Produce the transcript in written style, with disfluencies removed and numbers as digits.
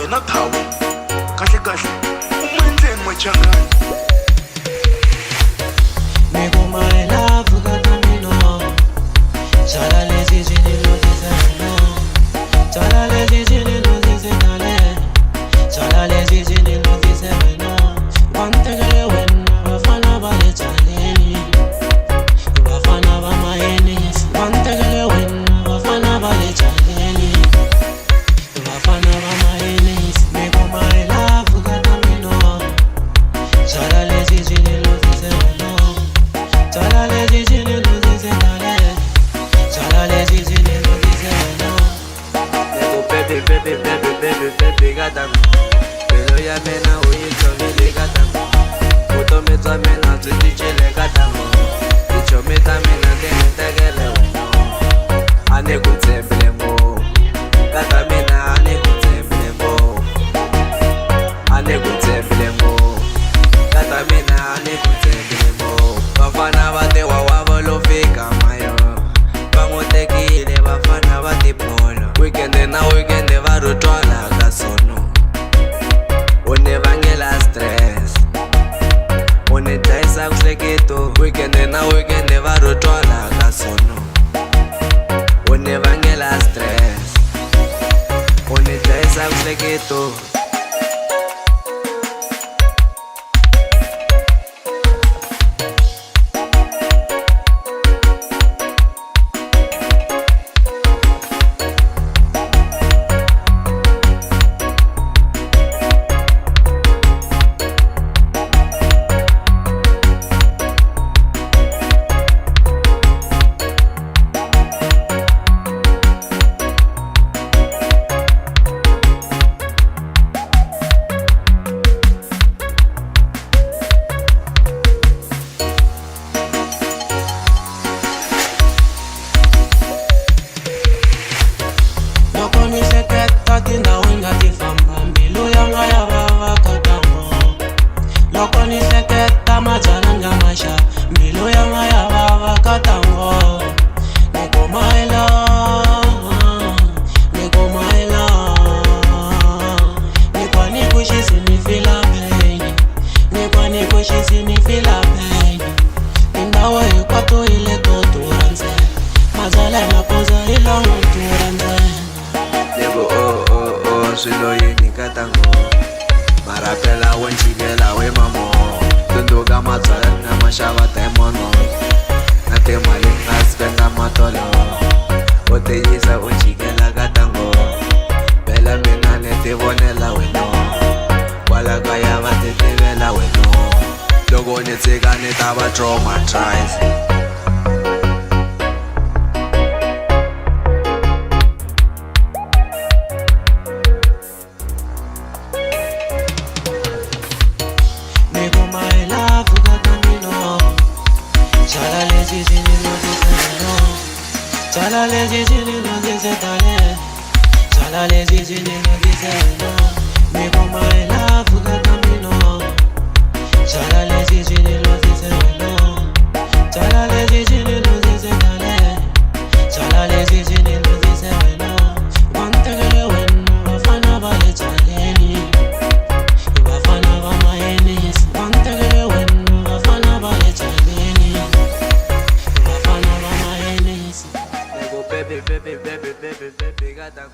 yena Thawu kahle kahle umenzeni machangani Nego my love katamino Chala lezi jini lo dizeno Chala lezi jini lo dizenale Chala lezi jini lo dizeno Wantegele wena wafana bale chaleni Wafana ba mayeni Wantegele wena wafana bale chaleni Wafana ba mayeni Nego my love katamino Chala lezi jini lo dizeno Chala lezi jini lo dizenale Chala lezi jini lo dizeno Nego baby gata mi Pelo ya mena uyi chomile gata mi Kuto mitwa mena tuti chile gata mi Dicho mita mena dene tegele weno Ane kutemble mo Gata mena ane kutemble mo Ane kutemble mo Gata mena ane kutemble mo Bafana bate wawa lo fika mayo Bangotekile bafana bate polo Weekend na weekend varutwala kasono Unevangela stress Unetaisa kuseketo Weekend na weekend varutwala kasono Unevangela stress Unetaisa kuseketo Lokoni seketa tinda winga tifamba Mbilu yanga ya baba katango Lokoni seketa majalanga masha Mbilu yanga ya baba katango Nego my love Nego my love Nikwa nikushi sinifila pain Nikwa nikushi sinifila pain Indawa yukato ile toturanze Mazale mapoza ila muturanze Nego swilo yini katango Marapela wenchigela we mamo Tunduga matsala na mashaba temono Nate malinga spenda matolo Oteyisa wenchigela katango Bela mina nete vonela weno Wala kaya batete vela weno Logo netsega netaba traumatized Nego my love katamino Chala lezi jini lo dizeno Chala lezi jini lo dizetale Chala lezi jini lo dizeno Nego my love katamino Chala lezi jini lo dizeno Chala lezi jini lo dizetale Chala lezi jini lo dizeno Wantegele wena wafana bale chaleni Wafana ba mayeni Wantegele wena wafana bale chaleni Wafana ba mayeni Nego baby gata